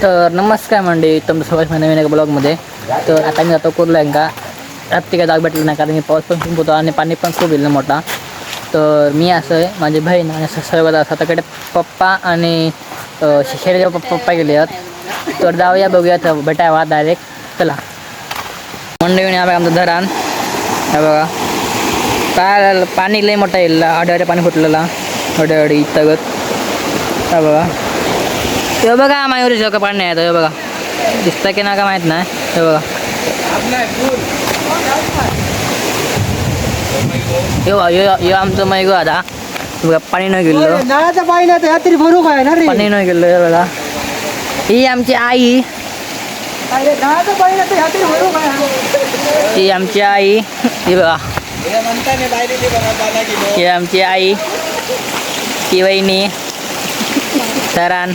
तर नमस्कार मंडळी, तुमचं सगळं नवीन एका ब्लॉगमध्ये. तर आता मी जातो कुर्ल्यांका. रात्री काय जाग भेटलं नाही कारण की पाऊस पण खूप होता आणि पाणी पण खूप येईल मोठा. तर मी असं आहे, माझी बहीण आणि सर्व स्वतःकडे पप्पा आणि शेरीचे पप्पा गेले आहेत. तर जाऊया बघूया भेटावा डायरेक्ट. चला मंडळी, हा बघा आमचं धरण. हे बघा काय पाणी लई मोठा येईल, आडे पाणी फुटलेला अडी तगत. हा बघा, हे बघा मयुरी लोक पाणी आहे. हे बघा दिसतं की ना का माहीत नाही. हे बघा हे आमचं मैगो आता बघा पाणी नाही गेलं, पाणी नाही गेलं. हे बघा ही आमची आई, ही आमची आई. ही बघा ही आमची आई, ही वहिनी, धरण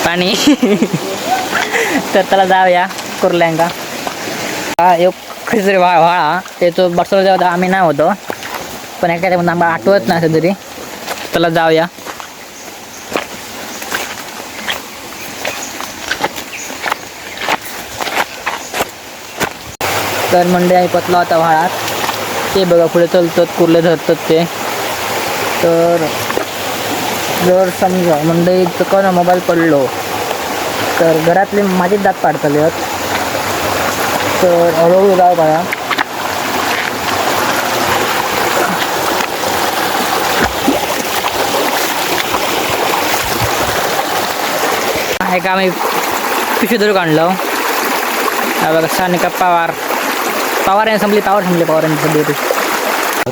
पाणी. तर त्याला जाऊया कुर्ल्यांका. हा एक खिचडी व्हाळा ते तो बसवला जेव्हा आम्ही नाही होतो, पण एका आम्हाला आठवत नाही असं तरी. त्याला जाऊया. तर मंडळी आम्ही पतला होता व्हाळात. ते बघा पुढे चालतात, कुर्ले धरतात ते. तर जर समजा मंडळी चुकवून मोबाईल पडलो तर घरातले माझेच दात पाडतले आहेत. तर हळूहळू जाऊ बघा. आहे का आम्ही पिशवी धरून काढलो. बघा सानिका पवार यांनी संपली, पवारांनी संपली.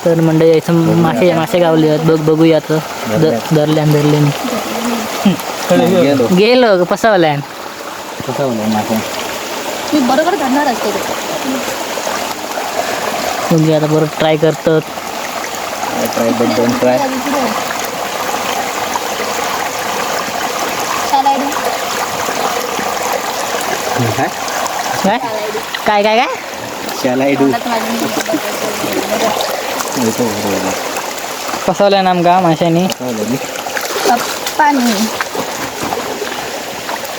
तर मंडळी यायचं मासे गावले आहेत. बघूया धरल्यान गेलो फसवल्यान बरोबर करणार असते. म्हणजे आता बरोबर ट्राय करतात. काय काय काय फसवलंय ना आमका माशानी.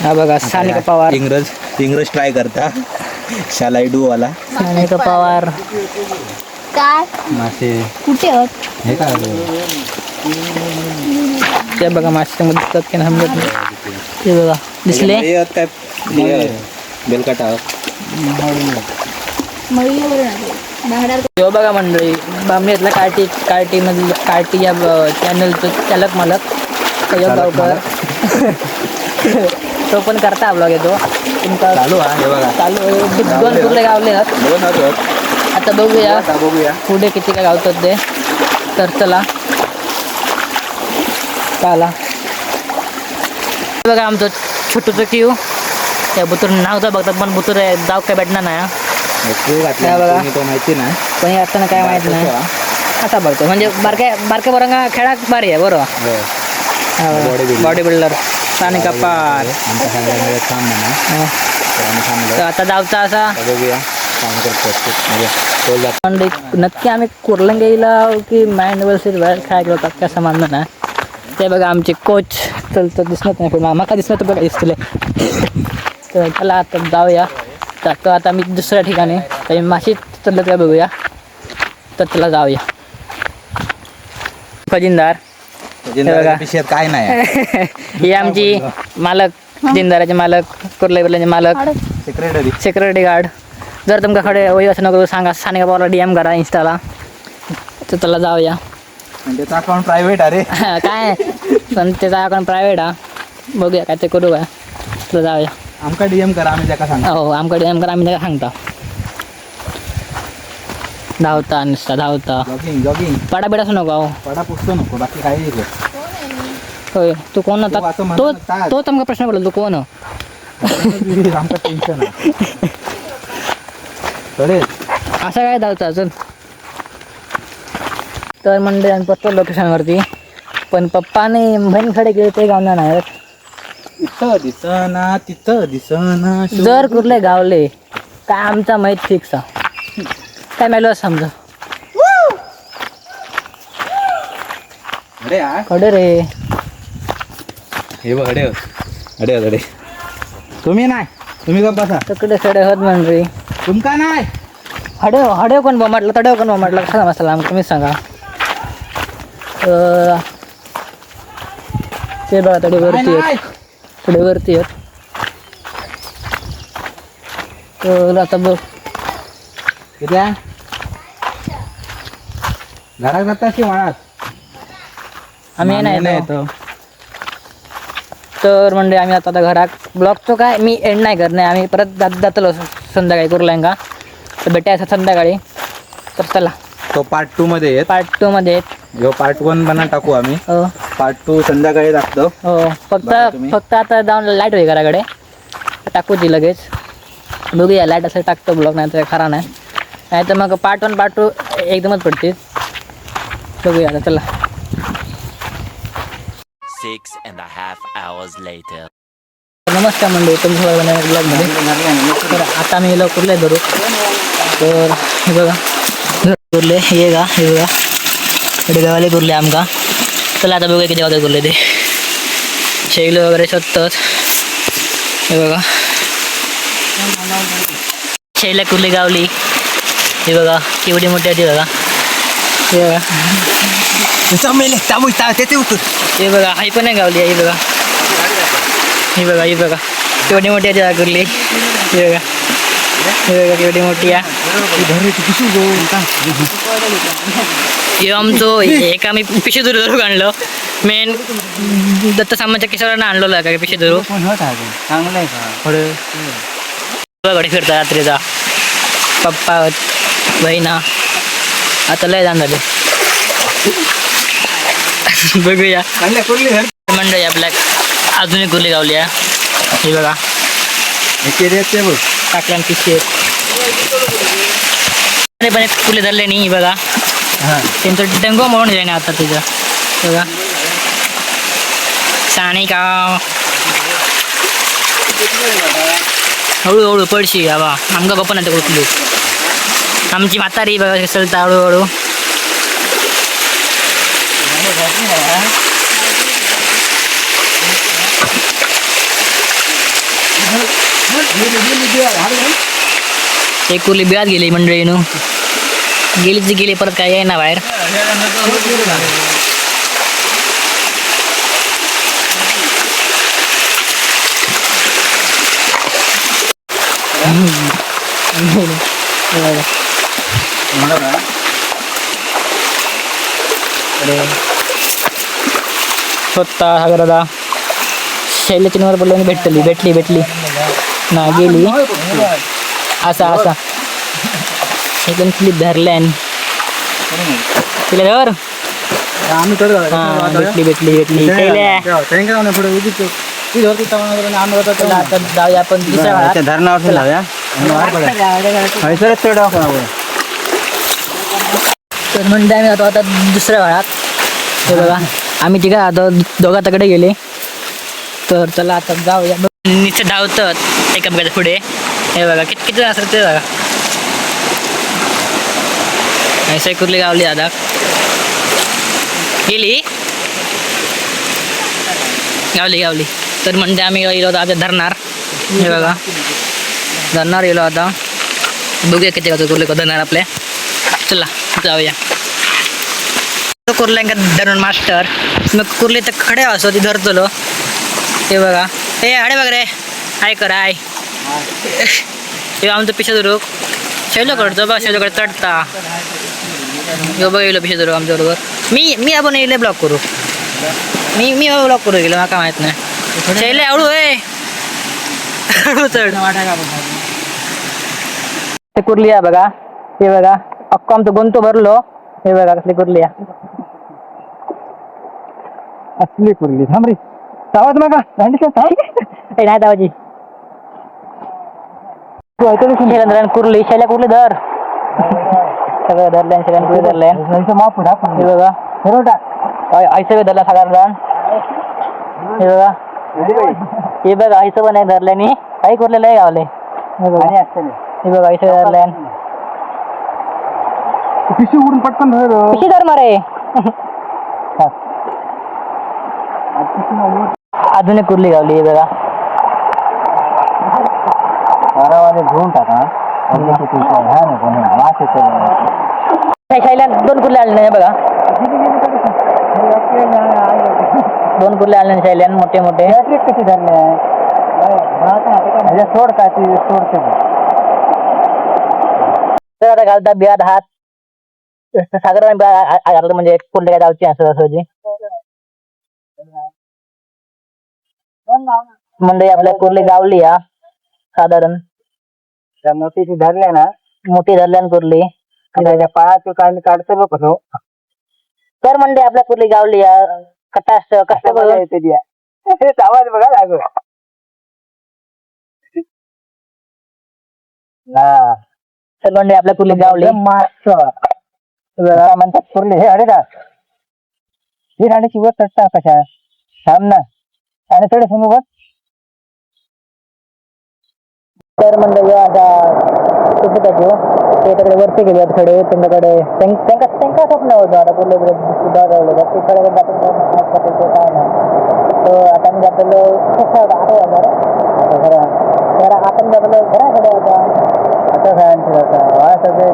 हा बघा सानिका पवार, इंग्रज ट्राय करता. शालाईडू वाला सानिका पवार. काय मासे कुठे होत हे काय ते बघा मासे दिसतात की नाही समजत नाही. ते बघा दिसले काय बेलकाटा. हो बघा मंडळी, बामणीतला कार्टीमधील कार्टी या चॅनलचं चालक मालक सय्यद गावकर. तो पण करता ब्लॉग येतो तुमचा चालू आहे बघा. चालू. दोन कुर्ले गावले आहेत. आता बघूया पुढे किती काय गावतात ते. तर चला चाला. बघा आमचं छोटूचं क्यू. त्या बुतूर नाव तर बघतात पण बुतूर जाऊ काय भेटणार नाही. बघा माहिती नाही पण हे असताना काय माहित नाही. असा बघतो म्हणजे बारक्या बरंगा खेळा भारी आहे बरोबर. Body builder Sanika Pawar. तर आता जाऊचा असा नक्की आम्ही कुर्लंगीला की माइंड वर्सेस बाहेर खेळायला होतात काय समजलं नाही. ते बघा आमचे कोच चलतं दिसत नाही पण माका दिसत बघा दिसतले. तर चला आता जाऊया. तर आता मी दुसऱ्या ठिकाणी काही माशी चाललं काय बघूया. तर त्याला जाऊया. खजिनदार काय नाही. ही आमची मालक, जिंदाराचे मालक, कुर्ले मालक, सेक्युरिटी गार्ड. जर तुमका खडे वय असं नको सांगा, सानिका पवारला DM करा इंस्टाला. तर त्याला जाऊया. त्याचा अकाउंट प्रायव्हेट अरे काय पण त्याचा अकाउंट प्रायव्हेट हा. बघूया काय ते करू काय. तर जाऊया. आमका DM करा, आम्ही त्याका सांगा. हो आमका DM करा, आम्ही त्याला सांगता. धावता नुसता धावता. जॉगिंग पाडा बिडा असं नको. अहो पडा पुसतो नको, बाकी काही होय तू कोण होता तो तुमका प्रश्न पडला. तू कोण आमका टेन्शन आहे. असं काय धावता चल. तर म्हणजे आम्ही पत्तो लोकेशनवरती, पण पप्पाने बहीण खडे गेले ते गावणार नाही. इथं दिसना तिथं दिसना. जर कुर्ले गावले काय आमचा माहीत फिक्स काय मेलो समजा. अरे यार कडे रे हे बघ अडे अडे तुम्ही नाही तुम्ही गप्प बसा तिकडे सडे होत म्हणजे तुमका नाही हडे कोण बोमाटलं तडे कोण बोमाटलं कसा मसाला आम्ही तुम्हीच सांगा. ते बघा तडे वरती आहेत तडे वरती आहेत. तर आता बघ किती घरात जाता की म्हणात आम्ही नाही नाही येतो. येतो. तर म्हणजे आम्ही आता घरात ब्लॉगचं काय मी एंड नाही करणार. आम्ही परत जातलो संध्याकाळी कुर्ल्यांका. तर भेटायचं संध्याकाळी. तर चला तो पार्ट 2 मध्ये येत पार्ट 2 मध्ये ह्यो पार्ट 1 बना टाकू आम्ही. हो पार्ट 2 संध्याकाळी टाकतो. हो बघा तुम्ही. फक्त आता जाऊन लाईट होई घराकडे टाकू ती लगेच. बघूया लाईट असं टाकतो ब्लॉग नाही तर खरा नाही. नाही तर मग पार्ट 1 पार्ट 2 एकदमच पडतील. बघूया आता चला. 6.5 hours later. नमस्कार मंडळी तुमचं ब्लॉगमध्ये. तर आता मी याला कुर्ले धरू. तर हे बघा कुर्ले हे का हे बघा इकडे गावाले कुर्ले आमका. चला आता बघूया किती वाजता कुर्ले ते शेगले वगैरे शोधतात. हे बघा शेगला कुर्ली गावली. हे बघा केवढी मोठी आहे ती बघा. हे बघा हे बघा आई पण नाही गावली. ही बघा ही बघा केवढी मोठी आहे ती कुर्ली. हे बघा केवढी मोठी आहे. हे आमचं एक आम्ही पिशे धरू आणलं. मेन दत्त सामाच्या किशोरांना आणलेलं का पिशे धरू चांगलं आहे का घडी फिरता रात्रीचा पप्पा बहिणा आता लय जाण झाले. बघूया चांगल्या कुर्ली घर मंडळी आपल्या अजूनही कुर्ली गावली आहे. हे बघा ते बघ टाकल्या पिशे पण कुर्ली धरले नाही. बघा त्यांचं डेंगू म्हणून जाईना आता तुझं. बघा साणी का हळूहळू पडशी बाबा आमका बाप्पा नाही कुठली आमची म्हातारी बघा चलता हळूहळू. एक कुर्ली बियात गेली मंडळीनं. गेलीच गेली परत काय आहे ना बाहेर. स्वतः सागरदा शैल्याची नवर पडल्याने भेटली ना गेली. असा एकदम क्लिप धरल्यान तिला धर. आम्ही तर हा भेटली आता जाऊया आपण दुसऱ्या भागात. धरणावर लावूया तर म्हणजे आम्ही जातो आता दुसऱ्या भागात. हे बघा आम्ही तिघा आता दोघा तकडे गेले. तर चला आता जाऊया. नुसते धावतात एकामेकाच्या पुढे. हे बघा किती जण असतात ते बघा. ऐसा कुर्ली गावली आता गेली गावली. तर म्हणजे आम्ही गेलो होतो आता धरणार. हे बघा धरणार गेलो आता. बघूया किती वाजता कुर्ले धरणार आपल्या. चला जाऊया. कुर्ल्यांका धरून मास्टर मग कुर्ले तर खडे असो ती धरतलो. हे बघा हे अडे बघ रे हाय कर हाय. हे आमचं पिशा धरू शैलो कडचं बघ शैलोकडे चढता. यो बघ येलो पिशा धरू आमच्या बरोबर. मी आपण येले ब्लॉक करू. मी ब्लॉक करू गेलो मला माहित नाही. शैले आवडू चढ ते कुर्ली आहे बघा. हे बघा अक्को आमचं गोंतो भरलो. हे बघा कसली कुर्ली आहे. असली कुर्ली थांब रे सावध नका नाही दावाजी कुर्ली शैल्या कुर्ली धर. सगळं धरल्यान शैल्यान कुर्ली धरल्यान. हे बघा आईचं धरला सगळ्यांना. हे बघा हे बघा आईचं पण आहे धरल्याने काही कुर्लेलं आहे गावले. हे बघा आईचं धरल्यान पिशी उडून पटकन पिशी धर मारे. अजून एक कुर्ली गावली बघा. घेऊन टाका शैल्या दोन कुर्ले आले नाही बघा. दोन कुर्ले आले शैल्यान मोठे मोठे. कशी धरले सोड काय सोडते. तर आता घालता बियात हात साधारण म्हणजे कुर्ले काय जाऊची असं असं म्हणजे आपल्या कुर्ली गावली या साधारण त्या मोठीची धरल्या ना मोठी धरल्यान कुर्ली त्याच्या पायाचं काढ काढतो बघ कसं तर म्हणजे आपल्या कुर्ली गावली या कट्टा कष्ट बघा येते द्या आवाज बघा लागू हा तर म्हणजे आपल्या कुर्ली गावली मास्क म्हणतात कुर्ली हे अरे का ही राणीची वर चढता कशा थांब ना आणि थोडे समोर बघ. तर म्हणलं आता त्याचे ते तिकडे वरती गेले थोडे त्यांच्याकडे त्यांना स्वप्न होतं आता कुर्ले सुद्धा ते कडे काय नाही तर आता मी आपल्याला कसं होता जरा आपण आपलं घराकडे होता आता काय सगळे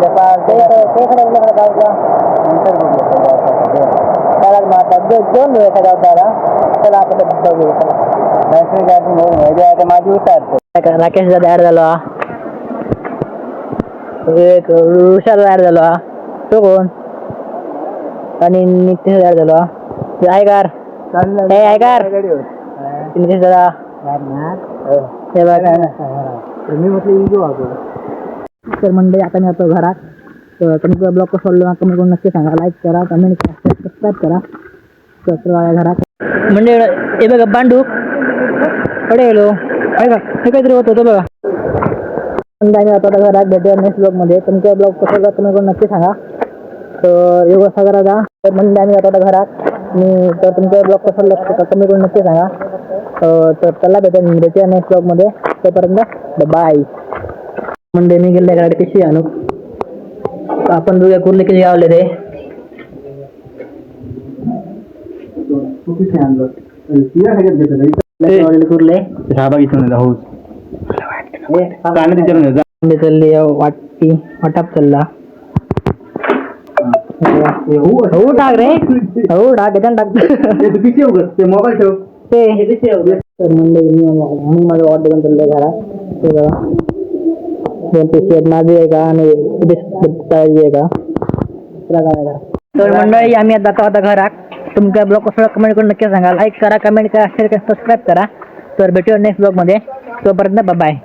ते कडे गावचा नंतर त्याला मग आता दोन दिवस गावताला त्याला आपण बघू बॅटरी गाडी आता माझी उतारते. राकेश दादा ऍड झाला एक ऋषाल ऍड झाला तो कोण आणि नितीश ऍड झाला ऐकार ऐकार नितीश दादा मी म्हटलं तर मंडळी आता मी आता घरात तर तुमचा ब्लॉग कसं सोडला कमेंट करून नक्की सांगा. लाईक करा कमेंट करा सबस्क्राईब करा तर घरात म्हणजे हे बघा बांडू कडे गेलो हे काहीतरी होत होतं बघा. मी आता घरात भेटूया नेक्स्ट ब्लॉगमध्ये. तुमचा ब्लॉग कसं कमेंट करून नक्की सांगा. तर एवढं सगळं जा तर म्हणजे आम्ही आता घरात मी तर तुमचा ब्लॉग कसं कमेंट करून नक्की सांगा. तर चला भेटूया नेक्स्ट ब्लॉगमध्ये. तोपर्यंत बाय. म्हणजे मी गेले घरात कशी आणू आपण दोघे कुर्ले कशी गावले ते कुर्ले चालली वाटी वाटाप चालला हो टाक रे हो टाक टाक मोबाईल ठेव तर म्हणून माझं वाट बघून चाललंय घरात ते बघा दोन पिशी आहेत माझी आहे का आणि आहे का तर मंडळी आम्ही आता जातो आता घरात. तुमच्या ब्लॉग कसं कमेंट करून नक्की सांगा. लाईक करा कमेंट करा शेअर करा सबस्क्राईब करा. तर भेटूया नेक्स्ट ब्लॉगमध्ये. तोपर्यंत बाय.